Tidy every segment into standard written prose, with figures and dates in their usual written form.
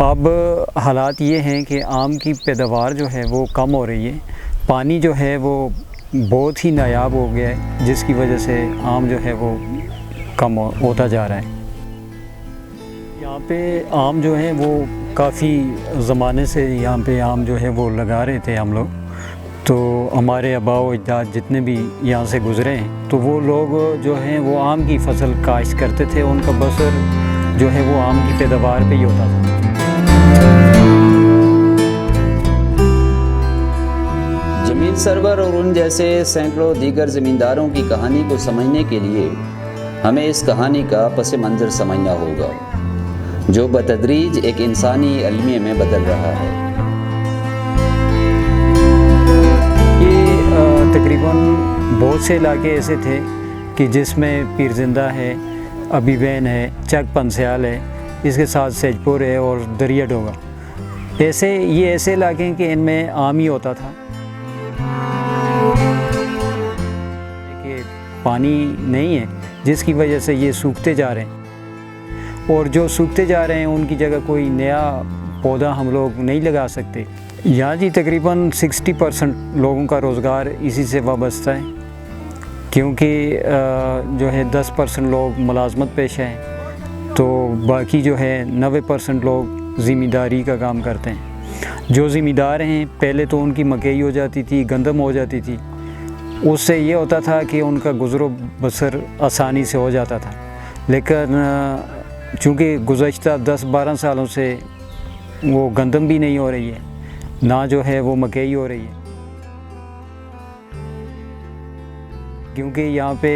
اب حالات یہ ہیں کہ آم کی پیداوار جو ہے وہ کم ہو رہی ہے، پانی جو ہے وہ بہت ہی نایاب ہو گیا ہے، جس کی وجہ سے آم جو ہے وہ کم ہوتا جا رہا ہے۔ یہاں پہ آم جو ہے وہ کافی زمانے سے یہاں پہ آم جو ہے وہ لگا رہے تھے ہم لوگ، تو ہمارے آباء و اجداد جتنے بھی یہاں سے گزرے ہیں تو وہ لوگ جو ہیں وہ آم کی فصل کاشت کرتے تھے، ان کا بسر جو ہے وہ آم کی پیداوار پہ ہی ہوتا تھا۔ جمیل سرور اور ان جیسے سینکڑوں دیگر زمینداروں کی کہانی کو سمجھنے کے لیے ہمیں اس کہانی کا پس منظر سمجھنا ہوگا، جو بتدریج ایک انسانی المیہ میں بدل رہا ہے۔ یہ تقریباً بہت سے علاقے ایسے تھے کہ جس میں پیر زندہ ہے، ابی بین ہے، چک پنسیال ہے، اس کے ساتھ سیج پور ہے اور دریا ڈوگا، یہ ایسے علاقے ہیں کہ ان میں آم ہی ہوتا تھا۔ کہ پانی نہیں ہے جس کی وجہ سے یہ سوکھتے جا رہے ہیں، اور جو سوکھتے جا رہے ہیں ان کی جگہ کوئی نیا پودا ہم لوگ نہیں لگا سکتے۔ یہاں جی تقریباً 60% لوگوں کا روزگار اسی سے وابستہ ہے، کیونکہ جو ہے 10% لوگ ملازمت پیشہ ہیں، تو باقی جو ہے 90% لوگ زمینداری کا کام کرتے ہیں۔ جو زمیندار ہیں پہلے تو ان کی مکئی ہو جاتی تھی، گندم ہو جاتی تھی، اس سے یہ ہوتا تھا کہ ان کا گزر و بسر آسانی سے ہو جاتا تھا، لیکن چونکہ گزشتہ 10-12 سالوں سے وہ گندم بھی نہیں ہو رہی ہے، نہ جو ہے وہ مکئی ہو رہی ہے، کیونکہ یہاں پہ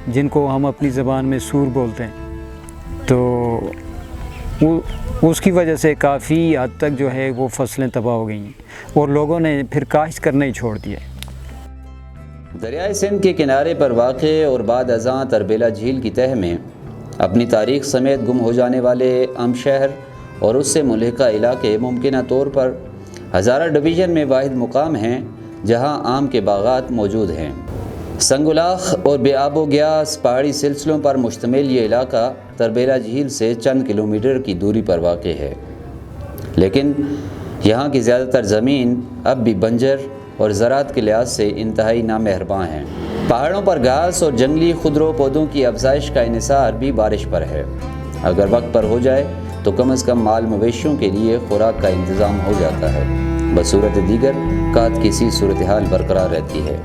جن کو ہم اپنی زبان میں سور بولتے ہیں، تو اس کی وجہ سے کافی حد تک جو ہے وہ فصلیں تباہ ہو گئی ہیں اور لوگوں نے پھر کاشت کرنا ہی چھوڑ دیا ہے۔ دریائے سندھ کے کنارے پر واقع اور بعد ازاں تربیلا جھیل کی تہہ میں اپنی تاریخ سمیت گم ہو جانے والے ام شہر اور اس سے ملحقہ علاقے ممکنہ طور پر ہزارہ ڈویژن میں واحد مقام ہیں جہاں آم کے باغات موجود ہیں۔ سنگلاخ اور بے آب و گیاس پہاڑی سلسلوں پر مشتمل یہ علاقہ تربیلا جھیل سے چند کلومیٹر کی دوری پر واقع ہے، لیکن یہاں کی زیادہ تر زمین اب بھی بنجر اور زراعت کے لحاظ سے انتہائی نامہرباں ہیں۔ پہاڑوں پر گھاس اور جنگلی خضرو پودوں کی افزائش کا انحصار بھی بارش پر ہے۔ اگر وقت پر ہو جائے تو کم از کم مال مویشیوں کے لیے خوراک کا انتظام ہو جاتا ہے، بصورت دیگر قحط کی سی صورتحال برقرار رہتی ہے۔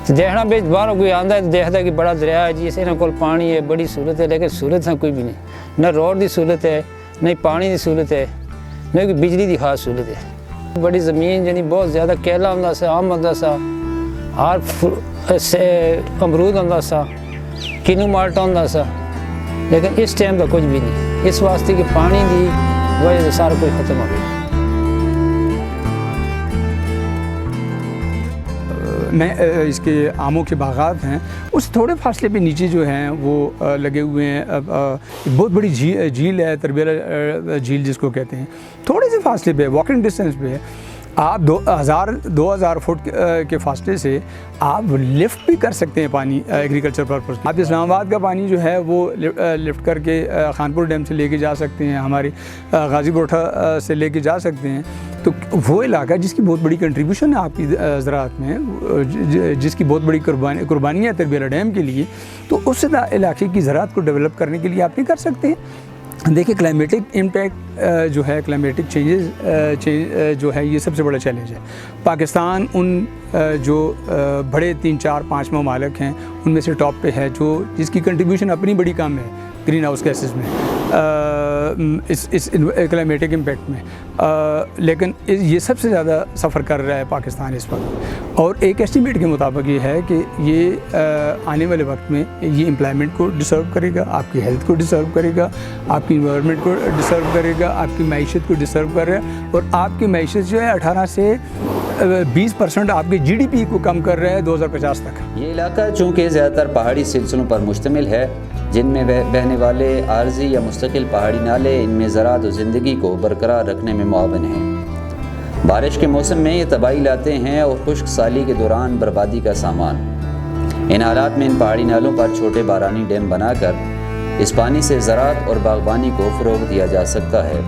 دیکھنا بھی باہر کوئی آندا ہے تو دیکھتا ہے کہ بڑا دریا ہے جی، اس کو پانی ہے، بڑی سہولت ہے، لیکن سہولت کوئی بھی نہیں، نہ روڈ کی سہولت ہے، نہ پانی کی سہولت ہے، نہ کوئی بجلی کی خاص سہولت ہے۔ بڑی زمین یعنی بہت زیادہ کیلا ہوندا سا، آم ہوندا سا، ہر امرود ہوندا سا، کینو مالٹا ہوندا سا، لیکن اس ٹائم کا کچھ بھی نہیں، اس واسطے کہ پانی کی وجہ سے سارا کچھ ختم ہو گیا۔ میں اس کے آموں کے باغات ہیں، اس تھوڑے فاصلے پہ نیچے جو ہیں وہ لگے ہوئے ہیں، بہت بڑی جھیل ہے، تربیلا جھیل جس کو کہتے ہیں، تھوڑے سے فاصلے پہ واکنگ ڈسٹینس پہ آپ 2000 فٹ کے فاصلے سے آپ لفٹ بھی کر سکتے ہیں پانی ایگریکلچر پرپز۔ آپ اسلام آباد کا پانی جو ہے وہ لفٹ کر کے خانپور ڈیم سے لے کے جا سکتے ہیں، ہماری غازی بوٹھا سے لے کے جا سکتے ہیں، تو وہ علاقہ جس کی بہت بڑی کنٹریبیوشن ہے آپ کی زراعت میں، جس کی بہت بڑی قربانی ہے تربیلا ڈیم کے لیے، تو اس علاقے کی زراعت کو ڈیولپ کرنے کے لیے آپ نہیں کر سکتے ہیں۔ دیکھیں کلائمیٹک امپیکٹ جو ہے، کلائمیٹک چینجز جو ہے، یہ سب سے بڑا چیلنج ہے۔ پاکستان ان جو بڑے 3-4-5 ممالک ہیں ان میں سے ٹاپ پہ ہے، جس کی کنٹریبیوشن اپنی بڑی کم ہے گرین ہاؤس گیسز میں، اس کلائمیٹک امپیکٹ میں، لیکن یہ سب سے زیادہ سفر کر رہا ہے پاکستان اس وقت، اور ایک ایسٹیمیٹ کے مطابق یہ ہے کہ یہ آنے والے وقت میں یہ امپلائمنٹ کو ڈسرو کرے گا، آپ کی ہیلتھ کو ڈسرو کرے گا، آپ کی انوائرمنٹ کو ڈسرو کرے گا، آپ کی معیشت کو ڈسرو کرے گا، اور آپ کی معیشت جو ہے 18 سے 20% آپ کے جی ڈی پی کو کم کر رہا ہے 2050 تک۔ یہ علاقہ چونکہ زیادہ تر پہاڑی سلسلوں پر مشتمل ہے، جن میں بہنے والے عارضی یا مستقل پہاڑی نالے ان میں زراعت و زندگی کو برقرار رکھنے میں معاون ہیں۔ بارش کے موسم میں یہ تباہی لاتے ہیں اور خشک سالی کے دوران بربادی کا سامان۔ ان حالات میں ان پہاڑی نالوں پر چھوٹے بارانی ڈیم بنا کر اس پانی سے زراعت اور باغبانی کو فروغ دیا جا سکتا ہے۔